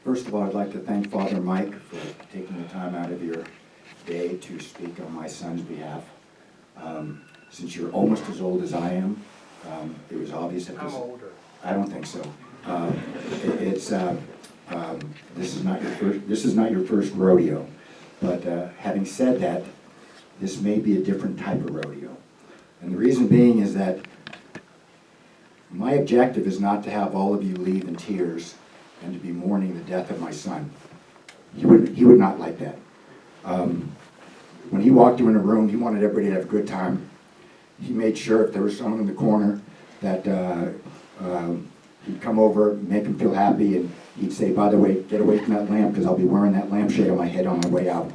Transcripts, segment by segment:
First of all, I'd like to thank Father Mike for taking the time out of your day to speak on my son's behalf. Since you're almost as old as I am, it was obvious that I'm older. I don't think so. This is not your first rodeo. But having said that, this may be a different type of rodeo. And the reason being is that my objective is not to have all of you leave in tears and to be mourning the death of my son. He would not like that. When he walked in a room, he wanted everybody to have a good time. He made sure if there was someone in the corner that he'd come over, make him feel happy, and he'd say, by the way, get away from that lamp because I'll be wearing that lampshade on my head on my way out.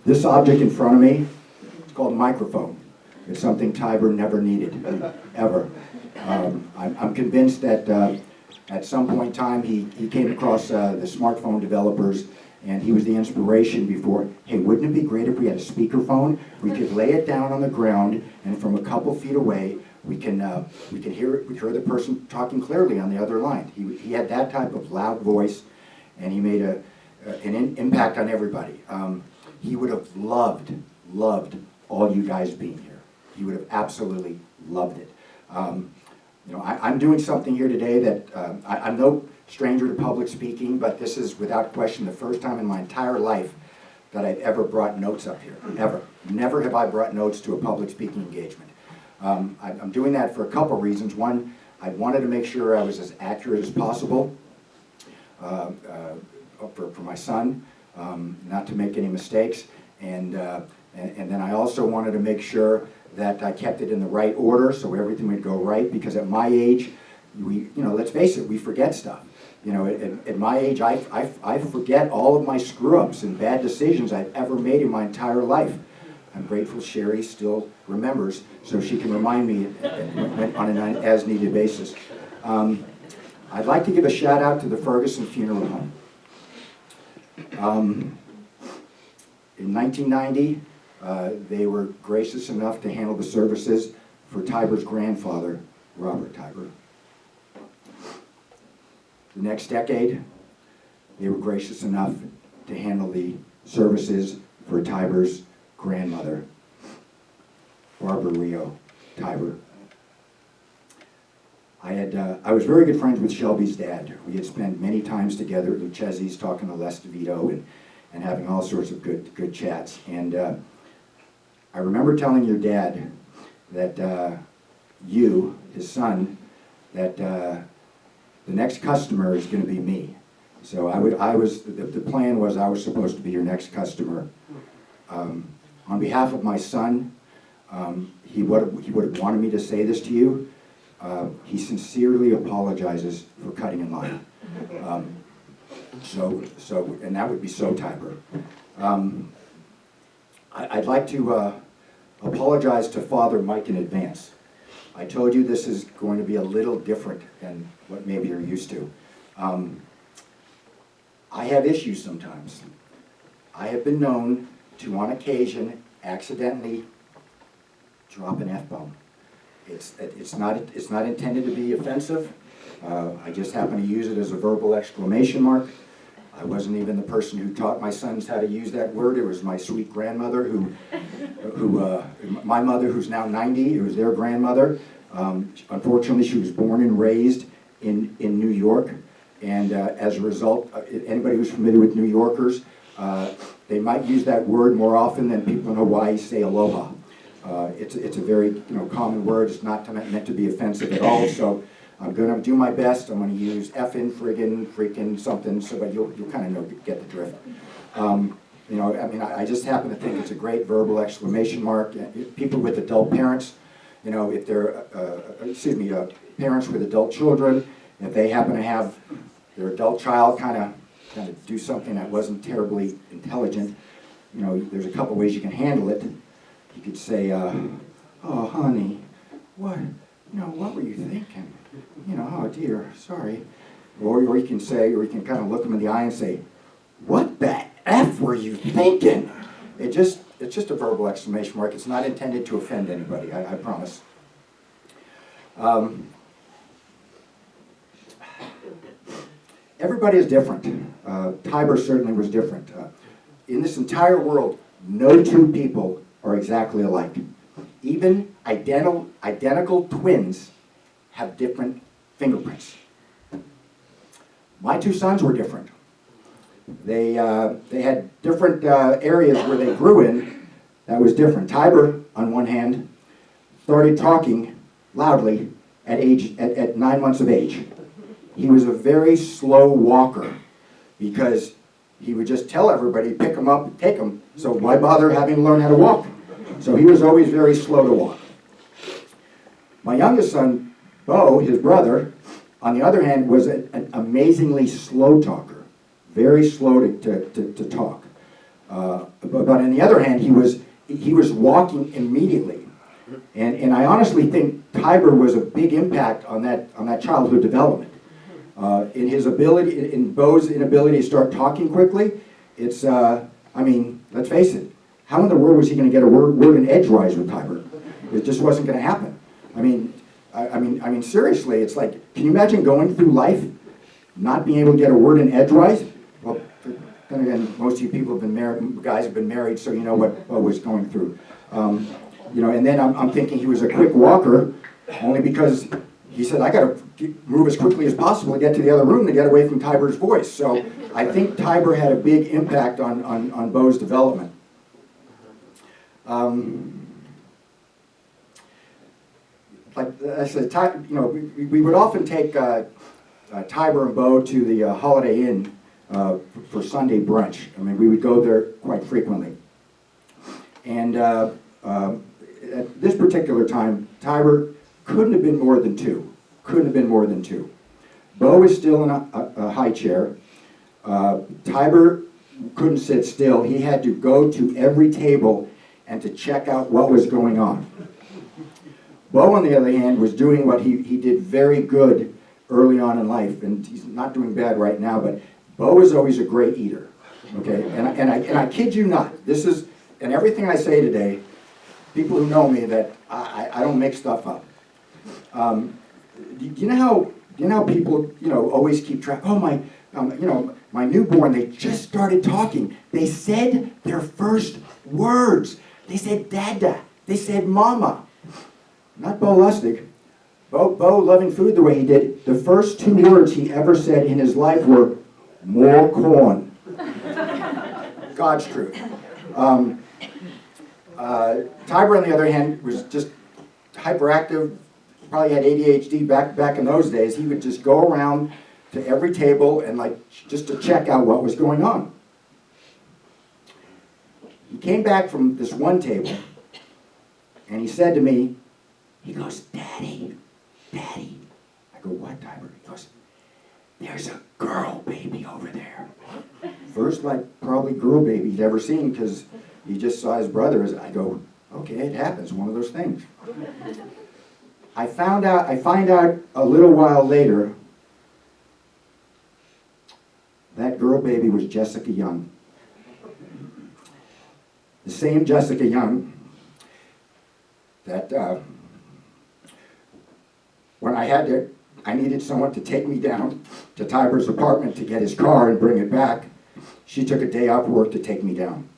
This object in front of me, it's called a microphone. It's something Tyber never needed, ever. I'm convinced that at some point in time he came across the smartphone developers, and he was the inspiration before, hey, wouldn't it be great if we had a speakerphone? We could lay it down on the ground, and from a couple feet away, we can hear the person talking clearly on the other line. He had that type of loud voice, and he made an impact on everybody. He would have loved all you guys being here. He would have absolutely loved it. I'm doing something here today that I'm no stranger to public speaking, but this is without question the first time in my entire life that I've ever brought notes up here, ever. Never have I brought notes to a public speaking engagement. I'm doing that for a couple reasons. One, I wanted to make sure I was as accurate as possible for my son, not to make any mistakes, and then I also wanted to make sure that I kept it in the right order so everything would go right, because at my age, let's face it, we forget stuff. At my age, I forget all of my screw-ups and bad decisions I've ever made in my entire life. I'm grateful Sherry still remembers, so she can remind me on an as-needed basis. I'd like to give a shout-out to the Ferguson Funeral Home. In 1990, they were gracious enough to handle the services for Tyber's grandfather, Robert Tyber. The next decade, they were gracious enough to handle the services for Tyber's grandmother, Barbara Rio Tyber. I was very good friends with Shelby's dad. We had spent many times together at Lucchese's talking to Les DeVito and having all sorts of good chats. And I remember telling your dad that you, his son, that the next customer is going to be me. So the plan was I was supposed to be your next customer. On behalf of my son, he would have wanted me to say this to you. He sincerely apologizes for cutting in line. And that would be so Tyber. I'd like to apologize to Father Mike in advance. I told you this is going to be a little different than what maybe you're used to. I have issues sometimes. I have been known to, on occasion, accidentally drop an F-bomb. It's not intended to be offensive. I just happen to use it as a verbal exclamation mark. I wasn't even the person who taught my sons how to use that word. It was my sweet grandmother my mother, who's now 90, it was their grandmother. Unfortunately, she was born and raised in New York. And as a result, anybody who's familiar with New Yorkers, they might use that word more often than people in Hawaii say aloha. It's a very common word. It's not meant to be offensive at all. So I'm going to do my best. I'm going to use effing, friggin', freaking, something, so that you'll kind of get the drift. I just happen to think it's a great verbal exclamation mark. People with adult parents, if they're, parents with adult children, if they happen to have their adult child kind of do something that wasn't terribly intelligent, there's a couple ways you can handle it. You could say, oh, honey, what were you thinking? Oh dear, sorry. Or you can kind of look them in the eye and say, what the F were you thinking? It's just a verbal exclamation mark. It's not intended to offend anybody, I promise. everybody is different. Tyber certainly was different. In this entire world, no two people are exactly alike. Even identical twins have different fingerprints. My two sons were different. They had different areas where they grew in that was different. Tyber, on one hand, started talking loudly at 9 months of age. He was a very slow walker because he would just tell everybody, pick him up, take him, so why bother having to learn how to walk? So he was always very slow to walk. My youngest son, Bo, his brother, on the other hand, was an amazingly slow talker, very slow to talk. But on the other hand, he was walking immediately. And I honestly think Tyber was a big impact on that childhood development. In his ability, in Bo's inability to start talking quickly, it's, I mean, let's face it, how in the world was he going to get a word in edgewise with Tyber? It just wasn't going to happen. I mean, seriously, it's like, can you imagine going through life not being able to get a word in edgewise? Well, then again, most of you people have been married, guys have been married, so you know what Bo was going through. You know, and then I'm thinking he was a quick walker, only because he said, I got to move as quickly as possible to get to the other room to get away from Tyber's voice. So I think Tyber had a big impact on Bo's development. Like I said, you know, we would often take Tyber and Bo to the Holiday Inn for Sunday brunch. I mean, we would go there quite frequently. And at this particular time, Tyber couldn't have been more than two. Couldn't have been more than two. Bo was still in a high chair. Tyber couldn't sit still. He had to go to every table and to check out what was going on. Bo, on the other hand, was doing what he did very good early on in life, and he's not doing bad right now, but Bo was always a great eater, okay? And I kid you not, this is, and everything I say today, people who know me, that I don't make stuff up. Do you know how people, you know, always keep track, oh, you know, my newborn, they just started talking. They said their first words. They said dada. They said mama. Not Bo Lustig. Bo loving food the way he did, the first two words he ever said in his life were, more corn. God's truth. Tyber, on the other hand, was just hyperactive, probably had ADHD back in those days. He would just go around to every table and like just to check out what was going on. He came back from this one table and he said to me, he goes, Daddy. I go, what, Tyber? He goes, there's a girl baby over there. First, like, probably girl baby he'd ever seen, because he just saw his brother. I go, okay, it happens, one of those things. I find out a little while later that girl baby was Jessica Young. The same Jessica Young that when I needed someone to take me down to Tyber's apartment to get his car and bring it back, she took a day off work to take me down.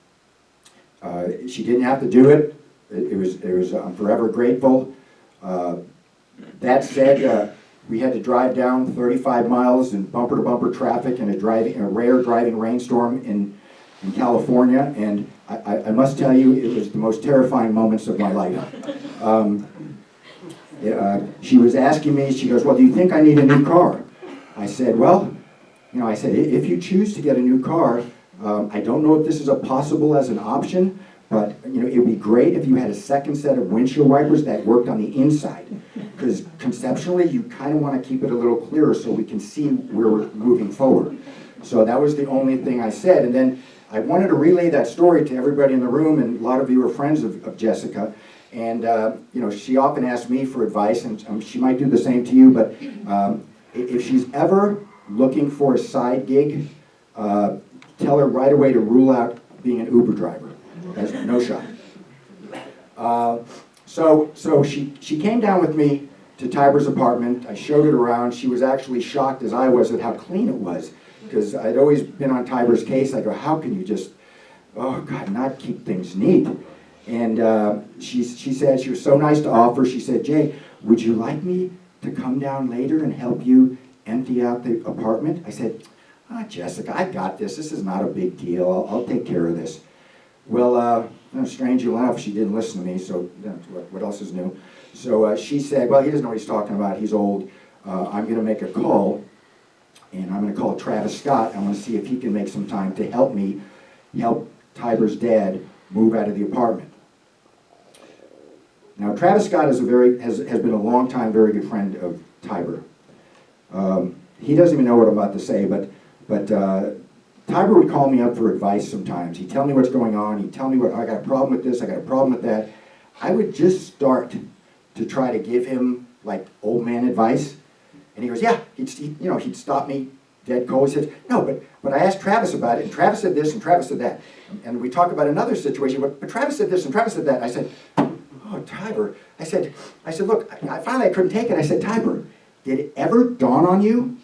She didn't have to do it. I'm forever grateful. That said, we had to drive down 35 miles in bumper-to-bumper traffic in a rare driving rainstorm in California, and I must tell you, it was the most terrifying moments of my life. She was asking me, she goes, well, do you think I need a new car? I said, well, you know, I said, if you choose to get a new car, I don't know if this is possible as an option, but you know, it would be great if you had a second set of windshield wipers that worked on the inside. Because conceptually, you kind of want to keep it a little clearer so we can see where we're moving forward. So that was the only thing I said. And then I wanted to relay that story to everybody in the room, and a lot of you are friends of Jessica. And you know, she often asks me for advice, and she might do the same to you, but if she's ever looking for a side gig, tell her right away to rule out being an Uber driver. That's no shot. So she came down with me to Tyber's apartment. I showed it around. She was actually shocked as I was at how clean it was. because I'd always been on Tyber's case. I go, how can you just, oh God, not keep things neat? And she said, she was so nice to offer, she said, Jay, would you like me to come down later and help you empty out the apartment? I said, Jessica, I got this. This is not a big deal. I'll take care of this. Well, strangely enough, she didn't listen to me, so what else is new? So she said, well, he doesn't know what he's talking about. He's old. I'm going to make a call, and I'm going to call Travis Scott. I want to see if he can make some time to help me help Tyber's dad move out of the apartment. Now, Travis Scott has been a long time very good friend of Tyber. He doesn't even know what I'm about to say, but Tyber would call me up for advice sometimes. He'd tell me what's going on. He'd tell me I got a problem with this, I got a problem with that. I would just start to try to give him like old man advice. And he goes, yeah, he'd stop me dead cold. He said, no, but I asked Travis about it, and Travis said this, and Travis said that. And we talk about another situation, but Travis said this, and Travis said that. I said, oh, Tyber. I said, look, I finally I couldn't take it. I said, Tyber, did it ever dawn on you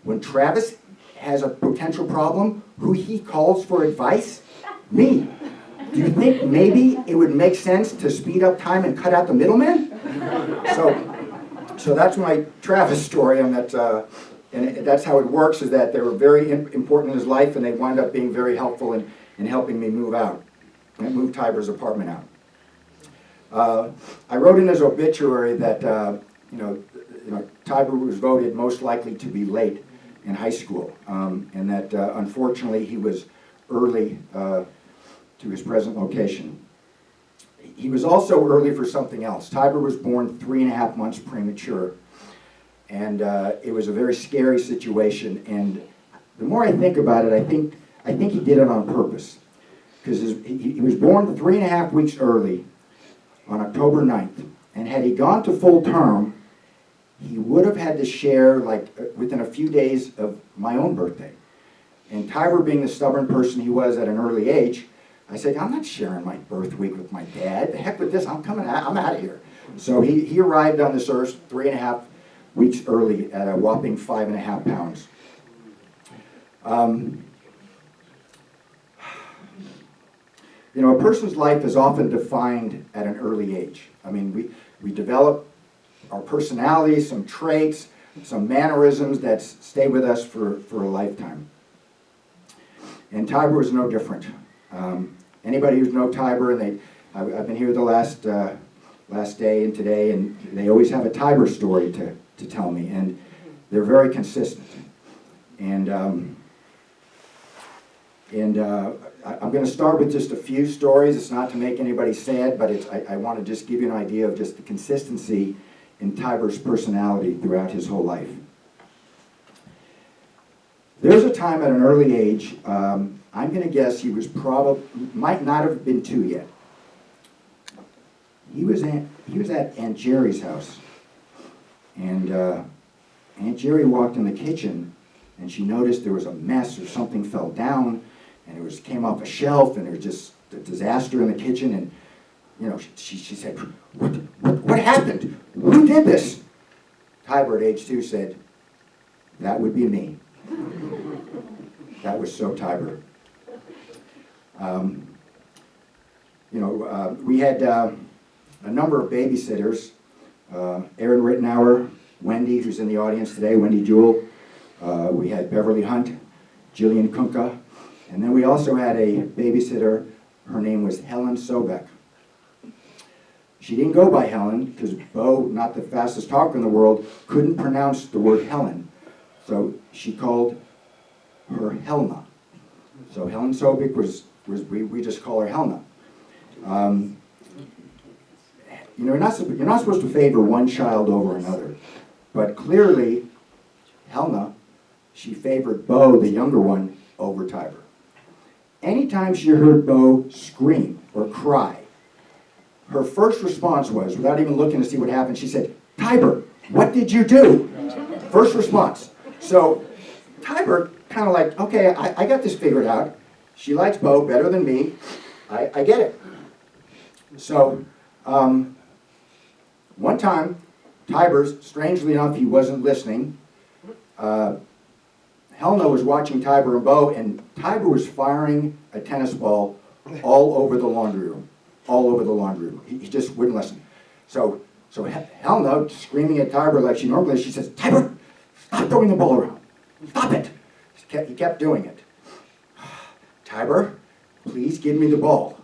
when Travis has a potential problem, who he calls for advice? Me. Do you think maybe it would make sense to speed up time and cut out the middleman? So that's my Travis story, and that's how it works, is that they were very important in his life, and they wind up being very helpful in helping me move out, and move Tyber's apartment out. I wrote in his obituary that Tyber was voted most likely to be late in high school, and that unfortunately he was early to his present location. He was also early for something else. Tyber was born 3.5 months premature, and it was a very scary situation. And the more I think about it, I think he did it on purpose, because he was born 3.5 weeks early on October 9th, and had he gone to full term, he would have had to share, like, within a few days of my own birthday. And Tyber, being the stubborn person he was at an early age, I said, I'm not sharing my birth week with my dad. The heck with this, I'm out of here. So he arrived on this earth 3.5 weeks early at a whopping 5.5 pounds. A person's life is often defined at an early age. I mean, we develop our personalities, some traits, some mannerisms that stay with us for a lifetime. And Tyber was no different. Anybody who's known Tyber, and I've been here the last day and today, and they always have a Tyber story to tell me, and they're very consistent. And I'm going to start with just a few stories. It's not to make anybody sad, but I want to just give you an idea of just the consistency in Tyber's personality throughout his whole life. There's a time at an early age, I'm going to guess he was might not have been 2 yet. He was at Aunt Jerry's house, and Aunt Jerry walked in the kitchen, and she noticed there was a mess, or something fell down, and it came off a shelf, and there was just a disaster in the kitchen, and she said, what happened? Who did this? Tyber at age 2 said, that would be me. That was so Tyber. We had a number of babysitters. Erin Rittenauer, Wendy, who's in the audience today, Wendy Jewell. We had Beverly Hunt, Jillian Kunka, and then we also had a babysitter. Her name was Helen Sobeck. She didn't go by Helen because Bo, not the fastest talker in the world, couldn't pronounce the word Helen. So she called her Helna. So Helen Sobeck we just call her Helna. You're not supposed to favor one child over another, but clearly Helna, she favored Bo, the younger one, over Tyber. Anytime she heard Bo scream or cry, her first response was, without even looking to see what happened, she said, Tyber, what did you do? First response. So Tyber kind of like, okay, I got this figured out. She likes Bo better than me. I get it. So one time, Tyber, strangely enough, he wasn't listening. Helena was watching Tyber and Bo, and Tyber was firing a tennis ball all over the laundry room. All over the laundry room. He just wouldn't listen. So Helena, screaming at Tyber like she normally is, she says, "Tyber, stop throwing the ball around. Stop it." He kept doing it. "Tyber, please give me the ball."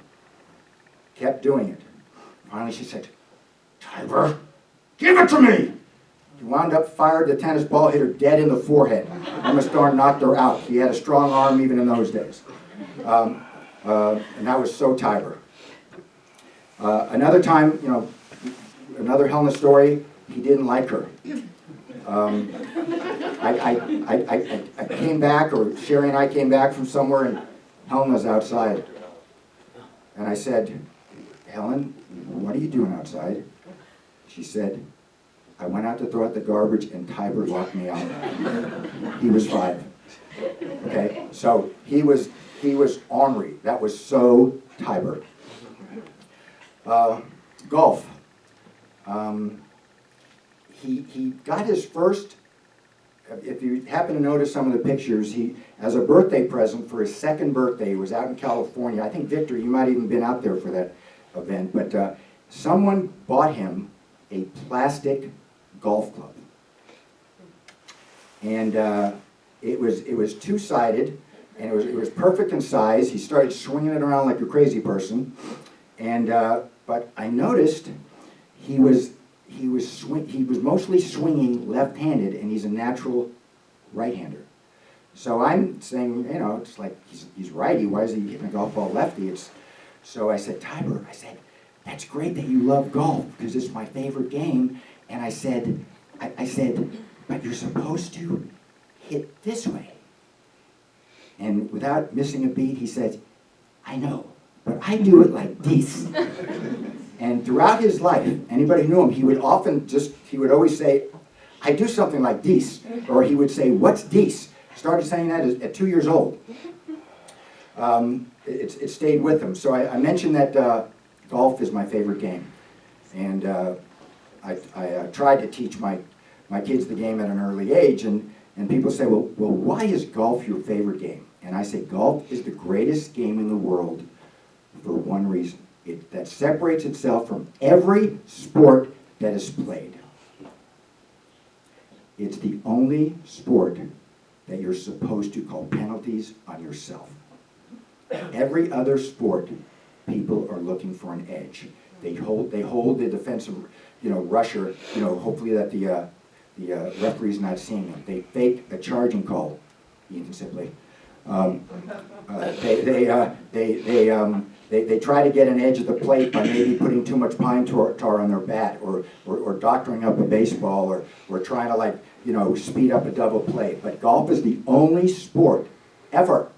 Kept doing it. Finally she said, "Tyber, give it to me!" He wound up, fired the tennis ball, hit her dead in the forehead. Emma Starr knocked her out. He had a strong arm even in those days. And that was so Tyber. Another time, another Helena story, he didn't like her. I came back, or Sherry and I came back from somewhere, and Helena's outside. And I said, "Helen, what are you doing outside?" She said, "I went out to throw out the garbage and Tyber locked me out." He was 5. Okay, so he was ornery. That was so Tyber. Golf. He got his first, if you happen to notice some of the pictures, he, as a birthday present for his 2nd birthday, he was out in California. I think, Victor, you might even been out there for that event, but someone bought him a plastic golf club. And it was two-sided, and it was perfect in size. He started swinging it around like a crazy person. And but I noticed he was mostly swinging left-handed, and he's a natural right-hander. So I'm saying, it's like he's righty. Why is he hitting a golf ball lefty? So I said, "Tyber," I said, "that's great that you love golf because it's my favorite game." And I said, "But you're supposed to hit this way." And without missing a beat, he said, "I know, but I do it like this." And throughout his life, anybody who knew him, he would always say, "I do something like this," or he would say, "What's this?" Started saying that at 2 years old. It stayed with him. So I mentioned that golf is my favorite game. And I tried to teach my kids the game at an early age, and people say, well, why is golf your favorite game? And I say, golf is the greatest game in the world for one reason. That separates itself from every sport that is played. It's the only sport that you're supposed to call penalties on yourself. Every other sport, people are looking for an edge. They hold the defensive, rusher, hopefully that the referee's not seeing them. They fake a charging call, even simply. They try to get an edge at the plate by maybe putting too much pine tar on their bat, or doctoring up a baseball, or trying to speed up a double play. But golf is the only sport ever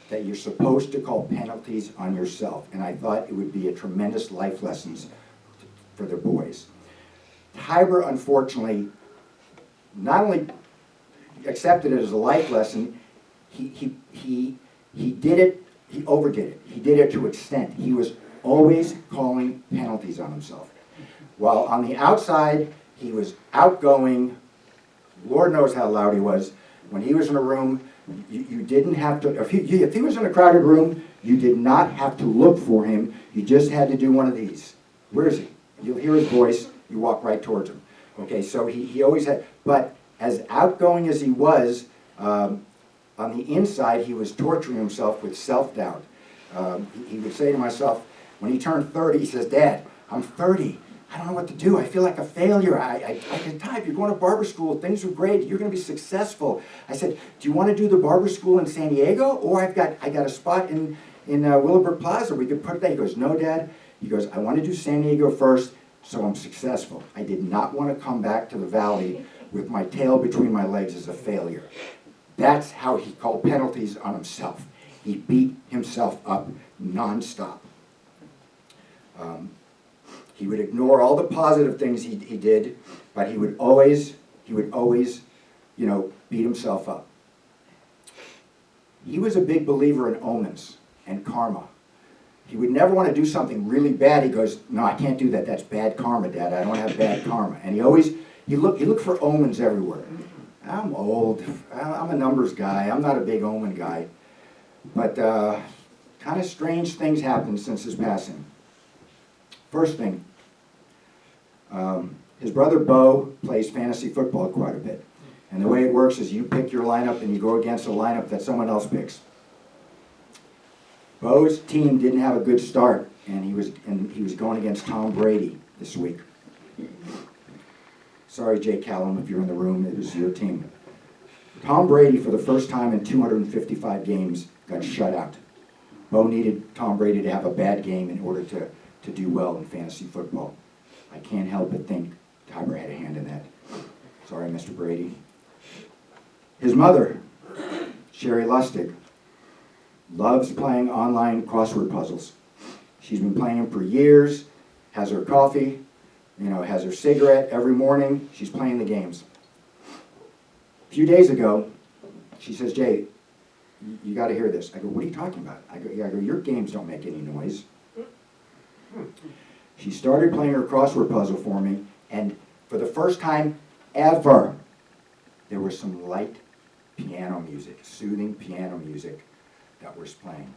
that you're supposed to call penalties on yourself. And I thought it would be a tremendous life lessons for the boys. Tyber, unfortunately, not only accepted it as a life lesson, he did it, he overdid it. He did it to extent. He was always calling penalties on himself. While on the outside, he was outgoing. Lord knows how loud he was. When he was in a room, you didn't have to, if he was in a crowded room, you did not have to look for him. You just had to do one of these. Where is he? You'll hear his voice, you walk right towards him. Okay, so he always had, but as outgoing as he was, on the inside, he was torturing himself with self-doubt. He would say to myself, when he turned 30, he says, "Dad, I'm 30. I don't know what to do. I feel like a failure. I can type. You're going to barber school. Things are great. You're going to be successful." I said, "Do you want to do the barber school in San Diego? Or I got a spot in Willowbrook Plaza. We could put it there." He goes, "No, Dad." He goes, "I want to do San Diego first so I'm successful. I did not want to come back to the Valley with my tail between my legs as a failure." That's how he called penalties on himself. He beat himself up nonstop. He would ignore all the positive things he did, but he would always, beat himself up. He was a big believer in omens and karma. He would never want to do something really bad. He goes, "No, I can't do that. That's bad karma, Dad. I don't have bad karma." And he looked for omens everywhere. I'm old. I'm a numbers guy. I'm not a big omen guy. But kind of strange things happened since his passing. First thing, his brother Bo plays fantasy football quite a bit. And the way it works is you pick your lineup and you go against a lineup that someone else picks. Bo's team didn't have a good start, and he was going against Tom Brady this week. Sorry, Jay Callum, if you're in the room, it was your team. Tom Brady, for the first time in 255 games, got shut out. Bo needed Tom Brady to have a bad game in order to do well in fantasy football. I can't help but think Tyber had a hand in that. Sorry, Mr. Brady. His mother, Sherry Lustig, loves playing online crossword puzzles. She's been playing them for years, has her coffee, has her cigarette every morning. She's playing the games. A few days ago, she says, Jay, you got to hear this. I go, what are you talking about? I go, your games don't make any noise. She started playing her crossword puzzle for me, and for the first time ever, there was some light piano music, soothing piano music that was playing.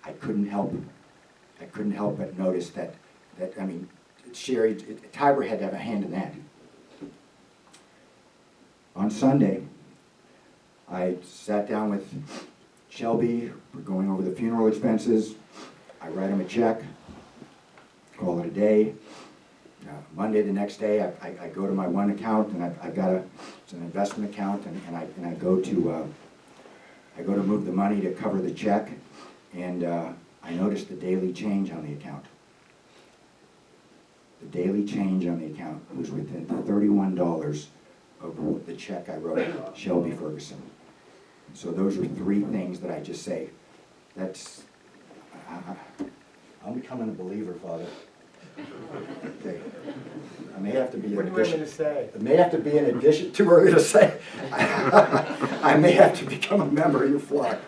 I couldn't help but notice that Sherry, Tyber had to have a hand in that. On Sunday, I sat down with Shelby. We're going over the funeral expenses. I write him a check, call it a day. Monday, the next day, I go to my one account, and I've got it's an investment account, and I go to move the money to cover the check, and I noticed the daily change on the account. The daily change on the account was within $31 of the check I wrote Shelby Ferguson. So those are three things that I just say. I'm becoming a believer, Father. Okay. I may have to be an addition. It may have to be an addition. Too early to say. I may have to become a member of your flock.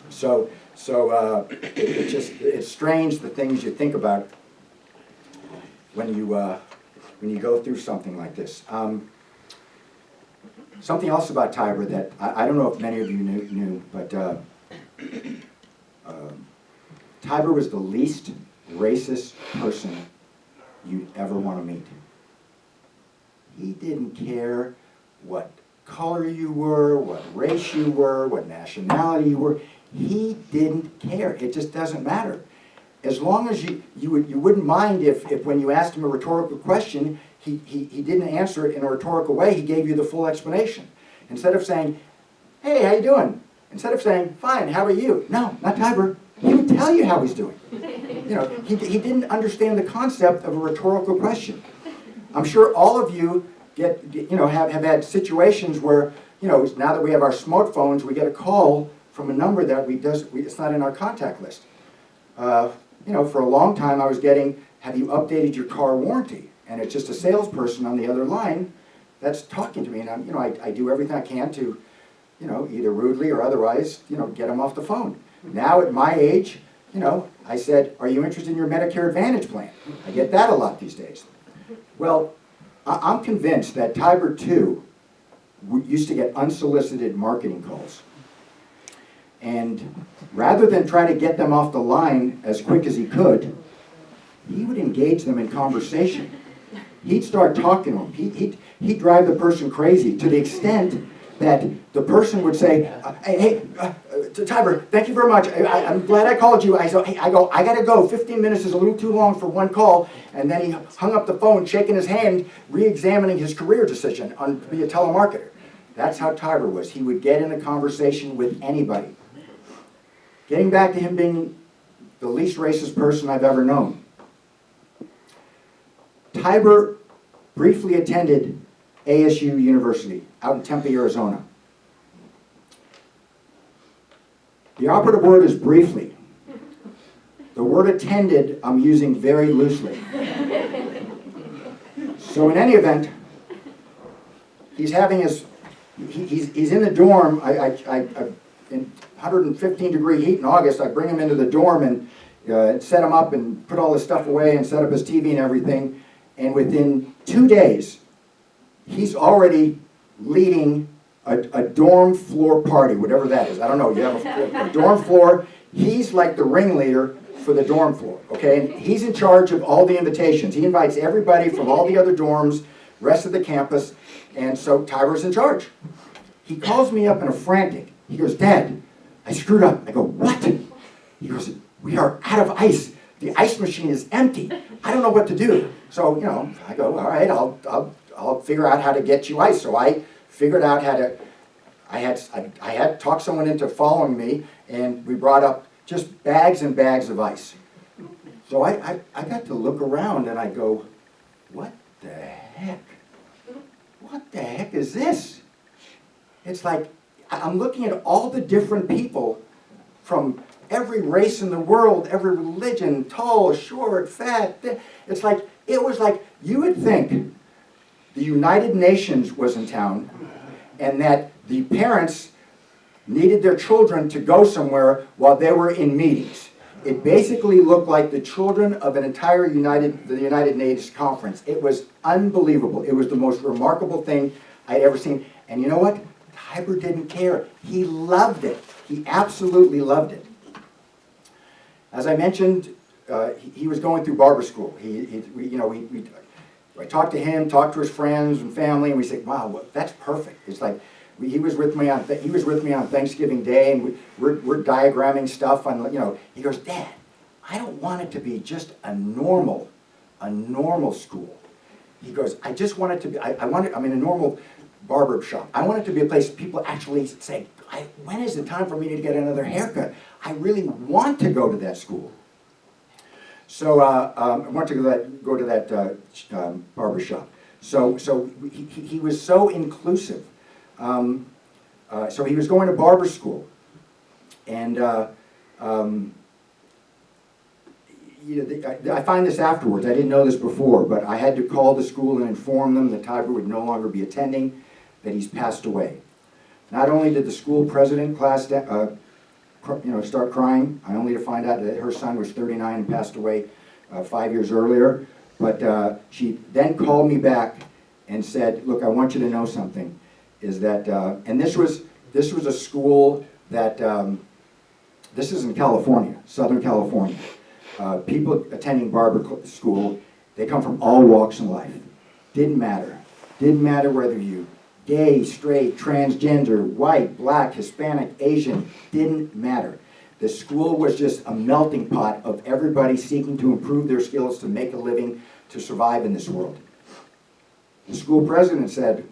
So it's strange the things you think about when you go through something like this. Something else about Tyber that I don't know if many of you knew, but Tyber was the least racist person you'd ever want to meet. He didn't care what color you were, what race you were, what nationality you were. He didn't care. It just doesn't matter. As long as you wouldn't mind if when you asked him a rhetorical question, he didn't answer it in a rhetorical way, he gave you the full explanation. Instead of saying, hey, how you doing? Instead of saying, fine, how are you? No, not Tyber. He would tell you how he's doing. He didn't understand the concept of a rhetorical question. I'm sure all of you have had situations where, now that we have our smartphones, we get a call from a number that it's not in our contact list. For a long time I was getting, have you updated your car warranty? And it's just a salesperson on the other line that's talking to me, and I do everything I can to, either rudely or otherwise, get them off the phone. Now at my age, I said, are you interested in your Medicare Advantage plan? I get that a lot these days. Well, I'm convinced that Tyber too used to get unsolicited marketing calls. And rather than try to get them off the line as quick as he could, he would engage them in conversation. He'd start talking to them. He'd drive the person crazy to the extent that the person would say, hey, Tyber, thank you very much. I'm glad I called you. I go, I got to go. 15 minutes is a little too long for one call. And then he hung up the phone, shaking his hand, re-examining his career decision on to be a telemarketer. That's how Tyber was. He would get in a conversation with anybody. Getting back to him being the least racist person I've ever known. Tyber briefly attended ASU University out in Tempe, Arizona. The operative word is briefly. The word attended I'm using very loosely. So in any event, he's having he's in the dorm. In 115-degree heat in August, I bring him into the dorm and set him up and put all his stuff away and set up his TV and everything. And within 2 days, he's already leading a dorm floor party, whatever that is. I don't know, you have a dorm floor. He's like the ringleader for the dorm floor, okay? And he's in charge of all the invitations. He invites everybody from all the other dorms, rest of the campus, and so Tyber's in charge. He calls me up in a frantic. He goes, Dad, I screwed up. I go, what? He goes, we are out of ice. The ice machine is empty. I don't know what to do. So, you know, I go, all right, I'll figure out how to get you ice. So I figured out how to, I had talked someone into following me, and we brought up just bags and bags of ice. So I got to look around and I go, what the heck? What the heck is this? It's like, I'm looking at all the different people from every race in the world, every religion, tall, short, fat. It's like, it was like, you would think the United Nations was in town and that the parents needed their children to go somewhere while they were in meetings. It basically looked like the children of an entire the United Nations conference. It was unbelievable. It was the most remarkable thing I'd ever seen. And you know what? Tyber didn't care. He loved it. He absolutely loved it. As I mentioned, he was going through barber school. I talked to him, talked to his friends and family, and we said, "Wow, that's perfect." It's like he was with me on Thanksgiving Day, and we're diagramming stuff on. He goes, "Dad, I don't want it to be just a normal school." He goes, "I just want it to be. I'm in a normal barber shop. I want it to be a place people actually say, when is the time for me to get another haircut? I really want to go to that school." So I want to go to that barber shop. So he was so inclusive. So he was going to barber school, and I find this afterwards. I didn't know this before, but I had to call the school and inform them that Tyber would no longer be attending, that he's passed away. Not only did the school president start crying, only to find out that her son was 39 and passed away 5 years earlier, but she then called me back and said, "Look, I want you to know something, is that," and this was a school that, this is in California, Southern California. People attending barber school, they come from all walks in life. Didn't matter. Didn't matter whether you gay, straight, transgender, white, black, Hispanic, Asian, didn't matter. The school was just a melting pot of everybody seeking to improve their skills to make a living, to survive in this world. The school president said,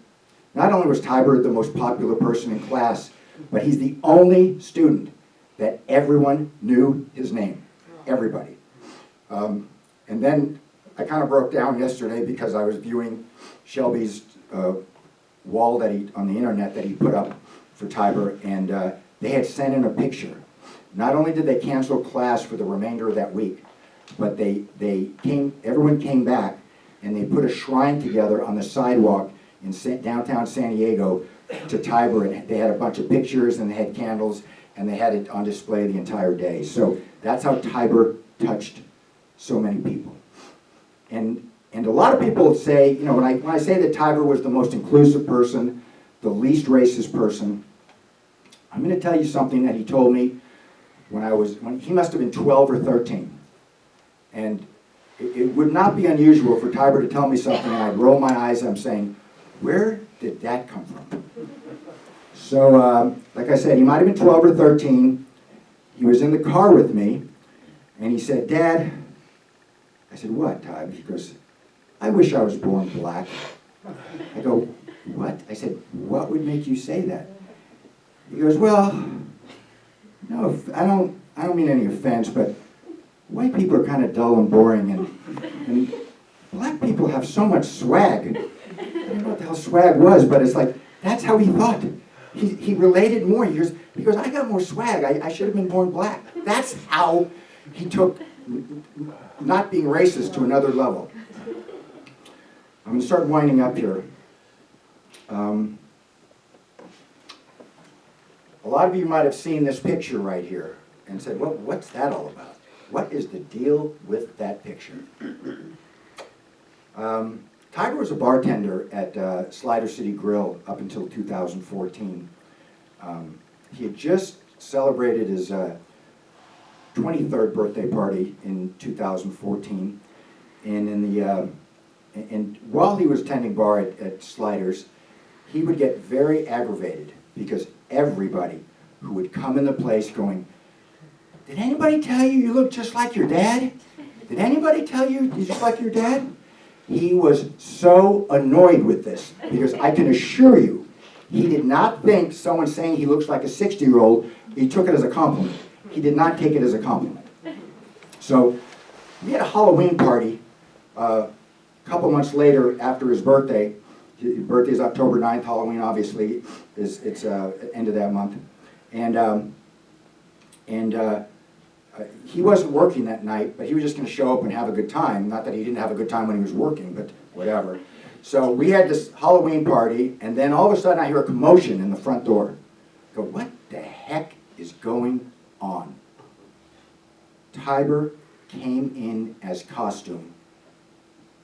not only was Tyber the most popular person in class, but he's the only student that everyone knew his name. Everybody. And then I kind of broke down yesterday because I was viewing Shelby's wall on the internet that he put up for Tyber, and they had sent in a picture. Not only did they cancel class for the remainder of that week, but everyone came back and they put a shrine together on the sidewalk in downtown San Diego to Tyber, and they had a bunch of pictures and they had candles and they had it on display the entire day. So that's how Tyber touched so many people. And a lot of people say, when I say that Tyber was the most inclusive person, the least racist person, I'm going to tell you something that he told me when he must have been 12 or 13. And it would not be unusual for Tyber to tell me something and I'd roll my eyes and I'm saying, where did that come from? So, like I said, he might have been 12 or 13. He was in the car with me and he said, "Dad," I said, "What, Tyber?" He goes, "I wish I was born black." I go, "What?" I said, "What would make you say that?" He goes, "Well, no, I don't mean any offense, but white people are kind of dull and boring, and black people have so much swag." I don't know what the hell swag was, but it's like, that's how he thought. He related more. He goes, "I got more swag. I should have been born black." That's how he took not being racist to another level. I'm going to start winding up here. A lot of you might have seen this picture right here and said, "Well, what's that all about? What is the deal with that picture?" Tyber was a bartender at Slider City Grill up until 2014. He had just celebrated his 23rd birthday party in 2014, and while he was tending bar at Sliders, he would get very aggravated because everybody who would come in the place going, "Did anybody tell you look just like your dad? Did anybody tell you just like your dad?" He was so annoyed with this because I can assure you, he did not think someone saying he looks like a 60-year-old, he took it as a compliment. He did not take it as a compliment. So we had a Halloween party a couple months later after his birthday. His birthday is October 9th, Halloween obviously, it's end of that month. He wasn't working that night, but he was just going to show up and have a good time. Not that he didn't have a good time when he was working, but whatever. So we had this Halloween party, and then all of a sudden I hear a commotion in the front door. I go, what the heck is going on? Tyber came in as costume.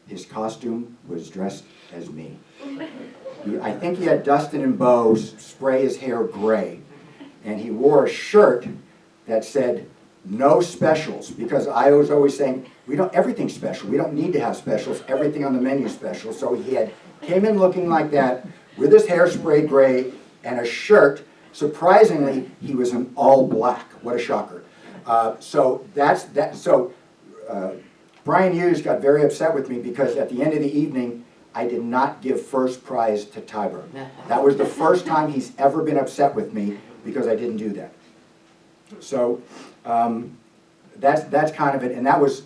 His costume was dressed as me. I think he had Dustin and Bo spray his hair gray, and he wore a shirt that said, "No specials," because I was always saying, everything's special. We don't need to have specials. Everything on the menu is special. So he came in looking like that with his hair sprayed gray and a shirt. Surprisingly, he was in all black. What a shocker. So Brian Hughes got very upset with me because at the end of the evening, I did not give first prize to Tyber. That was the first time he's ever been upset with me because I didn't do that. So that's kind of it, and that was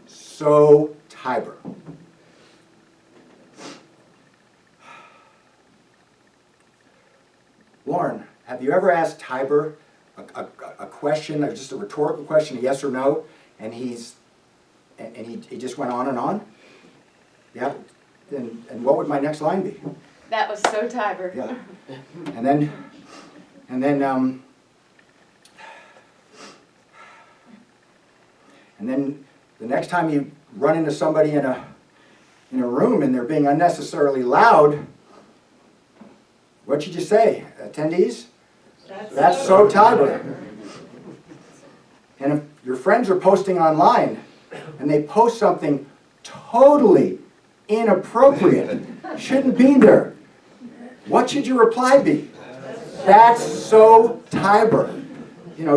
so Tyber. Lauren, have you ever asked Tyber a question, just a rhetorical question, a yes or no, and he just went on and on? Yeah. And what would my next line be? That was so Tyber. Yeah. And then the next time you run into somebody in a room and they're being unnecessarily loud, what should you say? Attendees? That's so Tyber. And if your friends are posting online and they post something totally inappropriate, shouldn't be there, what should your reply be? That's so Tyber.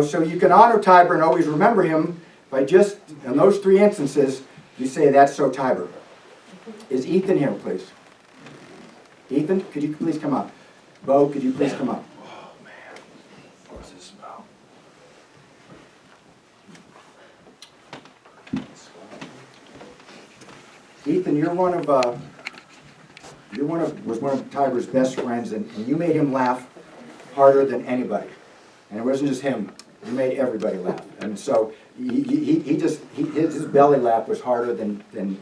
So you can honor Tyber and always remember him by just, in those three instances, you say, that's so Tyber. Is Ethan here, please? Ethan, could you please come up? Bo, could you please come up? Oh, man. What's this smell? Ethan, was one of Tyber's best friends, and you made him laugh harder than anybody. And it wasn't just him. You made everybody laugh. And so his belly laugh was harder than